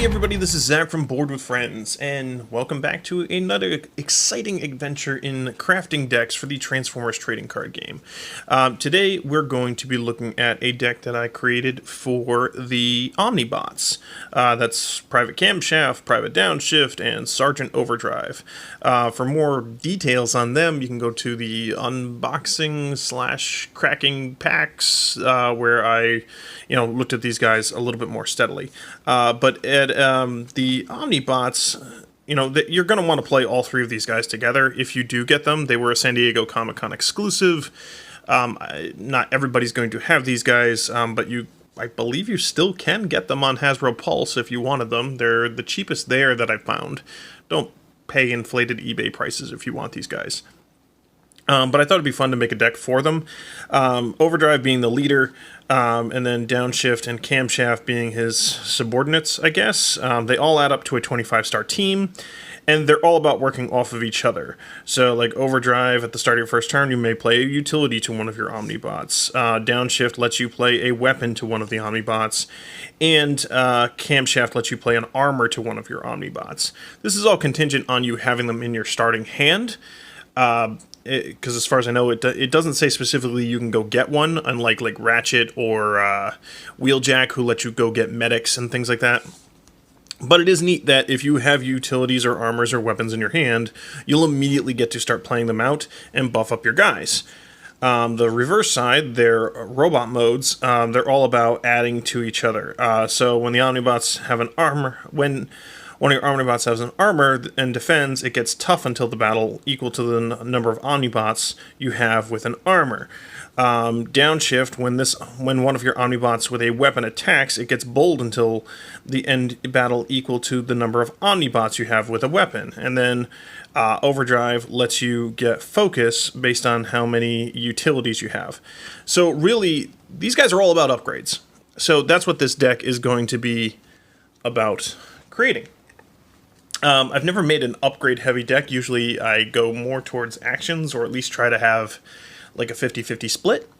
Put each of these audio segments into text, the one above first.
Hey everybody, this is Zach from Board with Friends, and welcome back to another exciting adventure in crafting decks for the Transformers trading card game. Today we're going to be looking at a deck that I created for the OmniBots. That's Private Camshaft, Private Downshift, and Sergeant Overdrive. For more details on them, you can go to the unboxing / cracking packs, where I looked at these guys a little bit more steadily. But at the OmniBots, you're going to want to play all three of these guys together if you do get them. They were a San Diego Comic-Con exclusive. Not everybody's going to have these guys, but I believe you still can get them on Hasbro Pulse if you wanted them. They're the cheapest there that I've found. Don't pay inflated eBay prices if you want these guys. But I thought it'd be fun to make a deck for them. Overdrive being the leader, and then Downshift and Camshaft being his subordinates, I guess. They all add up to a 25-star team, and they're all about working off of each other. So, like Overdrive, at the start of your first turn, you may play a utility to one of your OmniBots. Downshift lets you play a weapon to one of the OmniBots, and Camshaft lets you play an armor to one of your OmniBots. This is all contingent on you having them in your starting hand. Because as far as I know, it doesn't say specifically you can go get one, unlike like Ratchet or Wheeljack, who let you go get medics and things like that. But it is neat that if you have utilities or armors or weapons in your hand, you'll immediately get to start playing them out and buff up your guys. The reverse side, their robot modes, they're all about adding to each other. So when the OmniBots have an armor, when one of your OmniBots has an armor and defends, it gets tough until the battle equal to the number of OmniBots you have with an armor. Downshift, when one of your OmniBots with a weapon attacks, it gets bold until the end battle equal to the number of OmniBots you have with a weapon. And then Overdrive lets you get focus based on how many utilities you have. So really, these guys are all about upgrades. So that's what this deck is going to be about creating. I've never made an upgrade-heavy deck. Usually I go more towards actions, or at least try to have like a 50-50 split.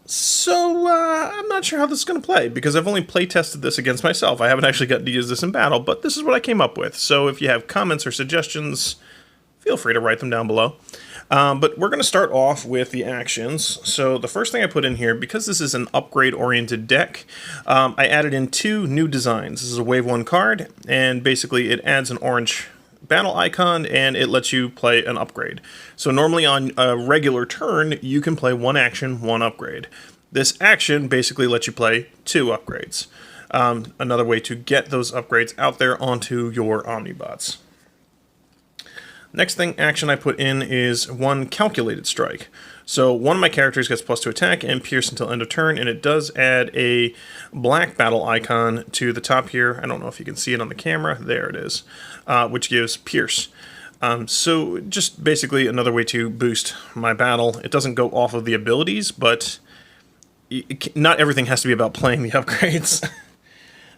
So I'm not sure how this is going to play, because I've only play-tested this against myself. I haven't actually gotten to use this in battle, but this is what I came up with. So if you have comments or suggestions, feel free to write them down below. But we're going to start off with the actions. So the first thing I put in here, because this is an upgrade-oriented deck, I added in two new designs. This is a Wave 1 card, and basically it adds an orange battle icon, and it lets you play an upgrade. So normally on a regular turn, you can play one action, one upgrade. This action basically lets you play two upgrades. Another way to get those upgrades out there onto your OmniBots. Next action I put in is one calculated strike. So one of my characters gets +2 attack and pierce until end of turn, and it does add a black battle icon to the top here. I don't know if you can see it on the camera. There it is, which gives pierce. So just basically another way to boost my battle. It doesn't go off of the abilities, but not everything has to be about playing the upgrades.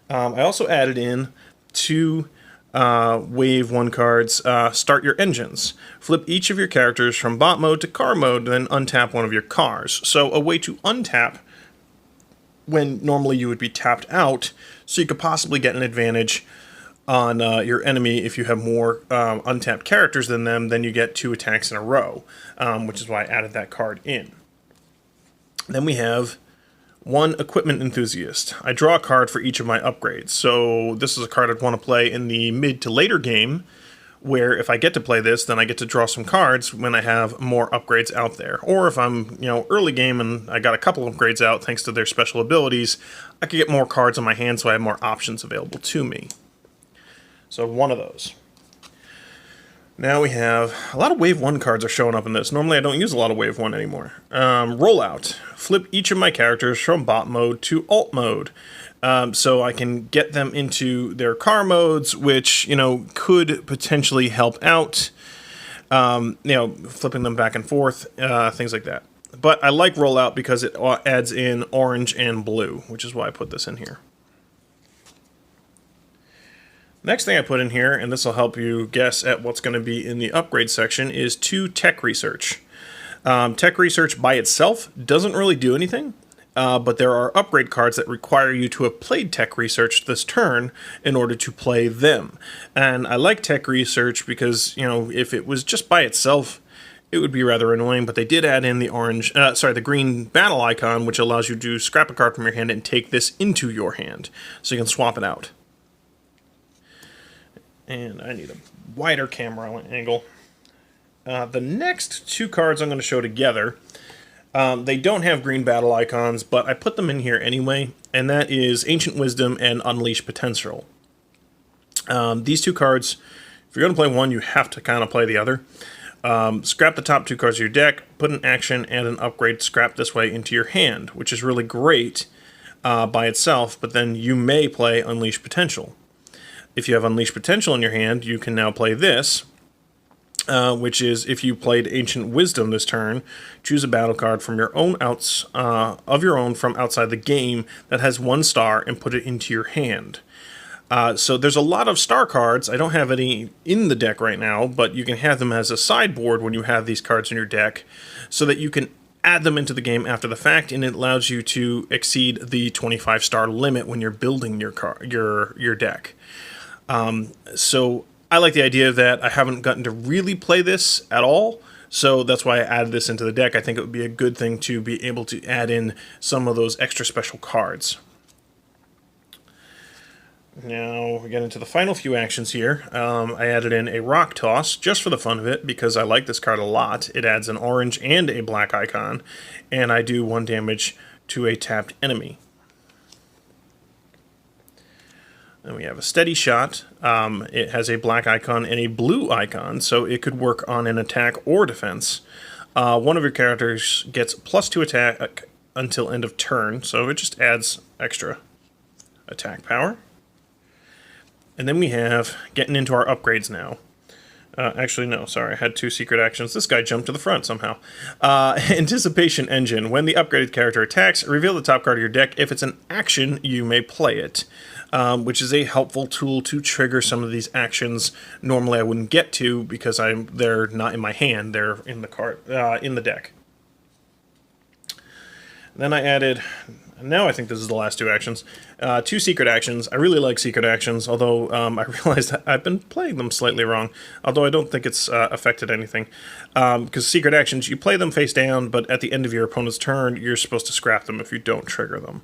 I also added in two Wave 1 cards. Start your engines. Flip each of your characters from bot mode to car mode, then untap one of your cars. So a way to untap when normally you would be tapped out, so you could possibly get an advantage on your enemy. If you have more untapped characters than them, then you get 2 attacks in a row, which is why I added that card in. Then we have one Equipment Enthusiast. I draw a card for each of my upgrades. So this is a card I'd want to play in the mid to later game, where if I get to play this, then I get to draw some cards when I have more upgrades out there. Or if I'm, early game and I got a couple of upgrades out thanks to their special abilities, I could get more cards on my hand, so I have more options available to me. So one of those. Now we have a lot of Wave 1 cards are showing up in this. Normally I don't use a lot of Wave 1 anymore. Rollout. Flip each of my characters from bot mode to alt mode. So I can get them into their car modes, which, could potentially help out. Flipping them back and forth, things like that. But I like rollout because it adds in orange and blue, which is why I put this in here. Next thing I put in here, and this will help you guess at what's going to be in the upgrade section, is 2 tech research. Tech research by itself doesn't really do anything. but there are upgrade cards that require you to have played Tech Research this turn in order to play them. And I like Tech Research because, you know, if it was just by itself, it would be rather annoying, but they did add in the green battle icon, which allows you to scrap a card from your hand and take this into your hand, so you can swap it out. And I need a wider camera angle. The next two cards I'm going to show together, they don't have green battle icons, but I put them in here anyway, and that is Ancient Wisdom and Unleash Potential. These two cards, if you're going to play one, you have to kind of play the other. Scrap the top two cards of your deck, put an action and an upgrade scrap this way into your hand, which is really great by itself, but then you may play Unleash Potential. If you have Unleash Potential in your hand, you can now play this, which is if you played Ancient Wisdom this turn, choose a battle card from your own from outside the game that has 1 star and put it into your hand. So there's a lot of star cards. I don't have any in the deck right now, but you can have them as a sideboard when you have these cards in your deck, so that you can add them into the game after the fact, and it allows you to exceed the 25-star limit when you're building your deck. So I like the idea of that. I haven't gotten to really play this at all, so that's why I added this into the deck. I think it would be a good thing to be able to add in some of those extra special cards. Now we get into the final few actions here. I added in a Rock Toss just for the fun of it because I like this card a lot. It adds an orange and a black icon, and I do 1 damage to a tapped enemy. Then we have a Steady Shot. It has a black icon and a blue icon, so it could work on an attack or defense. One of your characters gets +2 attack until end of turn, so it just adds extra attack power. And then we have, getting into our upgrades now. Actually, no, sorry, I had 2 secret actions. This guy jumped to the front somehow. Anticipation Engine. When the upgraded character attacks, reveal the top card of your deck. If it's an action, you may play it, which is a helpful tool to trigger some of these actions normally I wouldn't get to because they're not in my hand, they're in the deck. Then I added, now I think this is the last 2 actions, 2 secret actions. I really like secret actions, although I realized that I've been playing them slightly wrong, although I don't think it's affected anything. Because secret actions, you play them face down, but at the end of your opponent's turn, you're supposed to scrap them if you don't trigger them.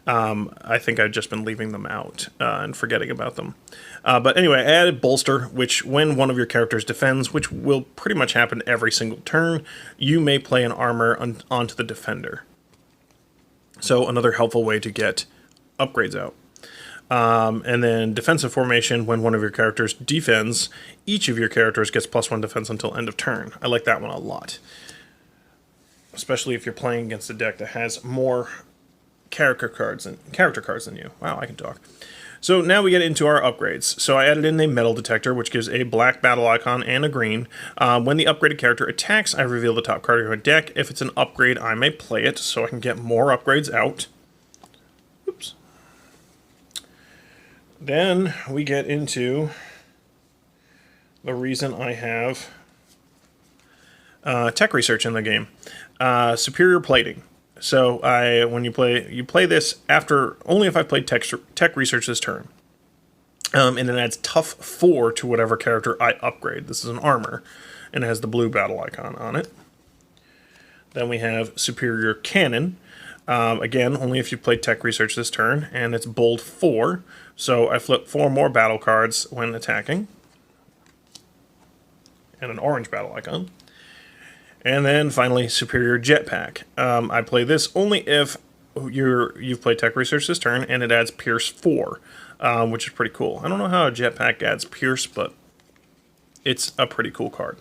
I think I've just been leaving them out and forgetting about them. But anyway, I added Bolster, which when one of your characters defends, which will pretty much happen every single turn, you may play an armor onto the defender. So another helpful way to get upgrades out. And then Defensive Formation, when one of your characters defends, each of your characters gets +1 defense until end of turn. I like that one a lot. Especially if you're playing against a deck that has more character cards than you. Wow, I can talk. So now we get into our upgrades. So I added in a Metal Detector, which gives a black battle icon and a green. When the upgraded character attacks, I reveal the top card of my deck. If it's an upgrade, I may play it, so I can get more upgrades out. Oops. Then we get into the reason I have Tech Research in the game. Superior Plating. So when you play this after only if I played Tech Research this turn, and it adds Tough 4 to whatever character I upgrade. This is an armor, and it has the blue battle icon on it. Then we have Superior Cannon. Again, only if you played Tech Research this turn, and it's Bold 4. So I flip 4 more battle cards when attacking, and an orange battle icon. And then finally, Superior Jetpack. I play this only if you've played Tech Research this turn, and it adds Pierce 4, which is pretty cool. I don't know how a Jetpack adds Pierce, but it's a pretty cool card.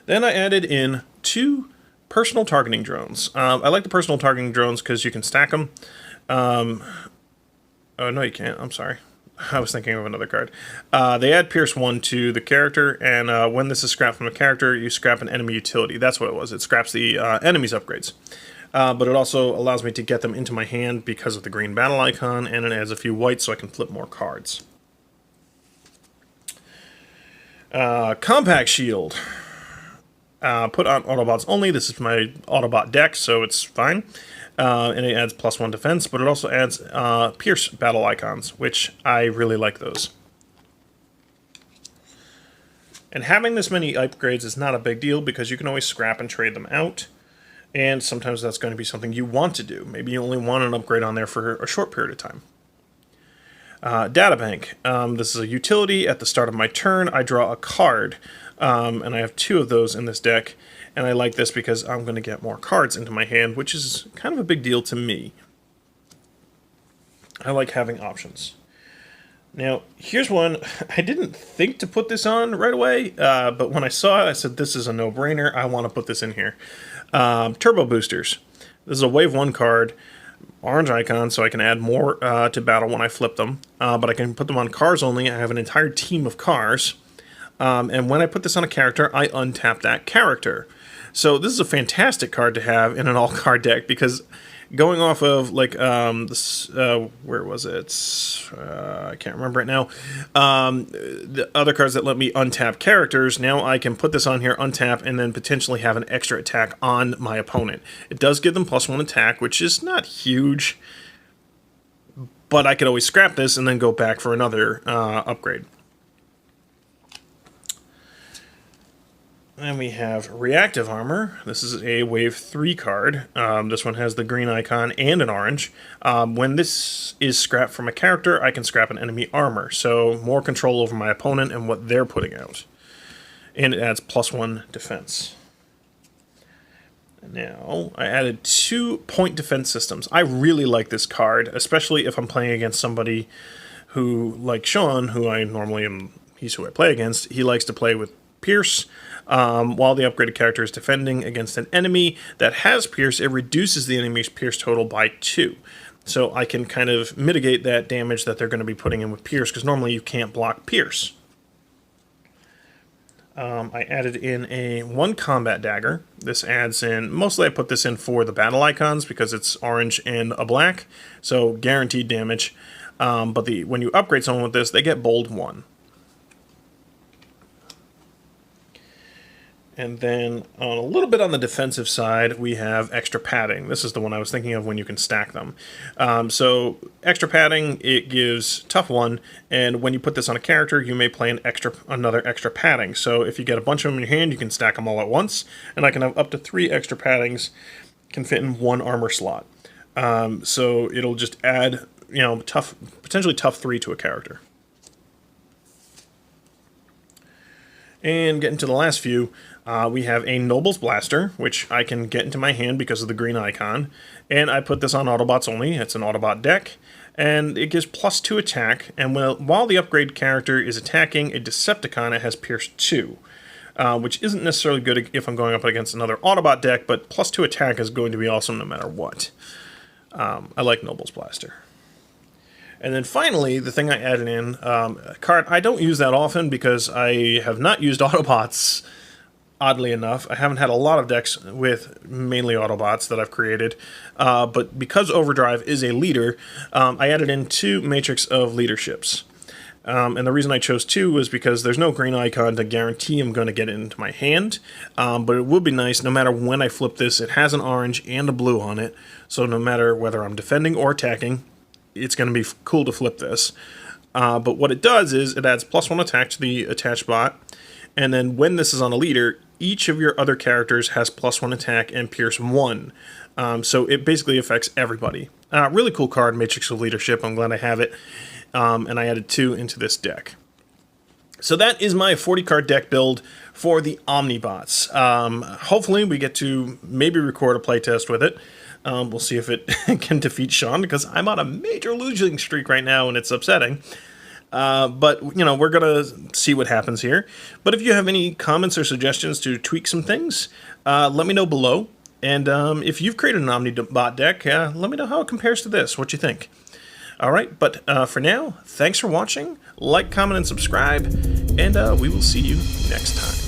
Then I added in 2 personal targeting drones. I like the personal targeting drones because you can stack them. Oh, no, you can't. I'm sorry. I was thinking of another card. They add Pierce 1 to the character, and when this is scrapped from a character, you scrap an enemy utility. That's what it was. It scraps the enemy's upgrades. But it also allows me to get them into my hand because of the green battle icon, and it adds a few whites so I can flip more cards. Compact Shield. put on Autobots only. This is my Autobot deck, so it's fine. And it adds +1 defense, but it also adds Pierce battle icons, which I really like those. And having this many upgrades is not a big deal because you can always scrap and trade them out. And sometimes that's going to be something you want to do. Maybe you only want an upgrade on there for a short period of time. Databank. This is a utility. At the start of my turn, I draw a card. And I have 2 of those in this deck. And I like this because I'm going to get more cards into my hand, which is kind of a big deal to me. I like having options. Now, here's one. I didn't think to put this on right away, but when I saw it, I said, this is a no-brainer. I want to put this in here. Turbo Boosters. This is a Wave 1 card. Orange icon, so I can add more to battle when I flip them. But I can put them on cars only. I have an entire team of cars. And when I put this on a character, I untap that character. So this is a fantastic card to have in an all-card deck because going off of, like, this, where was it? I can't remember it now. The other cards that let me untap characters, now I can put this on here, untap, and then potentially have an extra attack on my opponent. It does give them +1 attack, which is not huge, but I could always scrap this and then go back for another upgrade. And we have Reactive Armor. This is a Wave 3 card. This one has the green icon and an orange. When this is scrapped from a character, I can scrap an enemy armor. So more control over my opponent and what they're putting out. And it adds +1 defense. Now, I added 2 point defense systems. I really like this card, especially if I'm playing against somebody who, like Sean, who I normally am, he's who I play against, he likes to play with Pierce. While the upgraded character is defending against an enemy that has Pierce, it reduces the enemy's Pierce total by 2. So I can kind of mitigate that damage that they're going to be putting in with Pierce, because normally you can't block Pierce. I added in a 1 combat dagger. This adds in, mostly I put this in for the battle icons because it's orange and a black, so guaranteed damage. But when you upgrade someone with this, they get bold 1. And then on a little bit on the defensive side, we have extra padding. This is the one I was thinking of when you can stack them. So extra padding, it gives tough 1, and when you put this on a character, you may play another extra padding. So if you get a bunch of them in your hand, you can stack them all at once, and I can have up to 3 extra paddings, can fit in 1 armor slot. So it'll just add, you know, potentially tough 3 to a character. And getting to the last few, we have a Noble's Blaster, which I can get into my hand because of the green icon. And I put this on Autobots only. It's an Autobot deck. And it gives +2 attack. And while the upgrade character is attacking a Decepticon, it has Pierce 2. Which isn't necessarily good if I'm going up against another Autobot deck, but +2 attack is going to be awesome no matter what. I like Noble's Blaster. And then finally, the thing I added in, a card I don't use that often because I have not used Autobots, oddly enough. I haven't had a lot of decks with mainly Autobots that I've created. But because Overdrive is a leader, I added in 2 Matrix of Leaderships. And the reason I chose 2 was because there's no green icon to guarantee I'm going to get it into my hand. But it would be nice, no matter when I flip this, it has an orange and a blue on it. So no matter whether I'm defending or attacking, it's going to be cool to flip this. But what it does is it adds +1 attack to the attached bot. And then when this is on a leader, each of your other characters has +1 attack and Pierce 1. So it basically affects everybody. Really cool card, Matrix of Leadership. I'm glad I have it. And I added 2 into this deck. So that is my 40-card deck build for the OmniBots. Hopefully we get to maybe record a playtest with it. We'll see if it can defeat Sean, because I'm on a major losing streak right now, and it's upsetting. But, you know, we're going to see what happens here. But if you have any comments or suggestions to tweak some things, let me know below. And if you've created an OmniBot deck, let me know how it compares to this, what you think. All right, but for now, thanks for watching. Like, comment, and subscribe, and we will see you next time.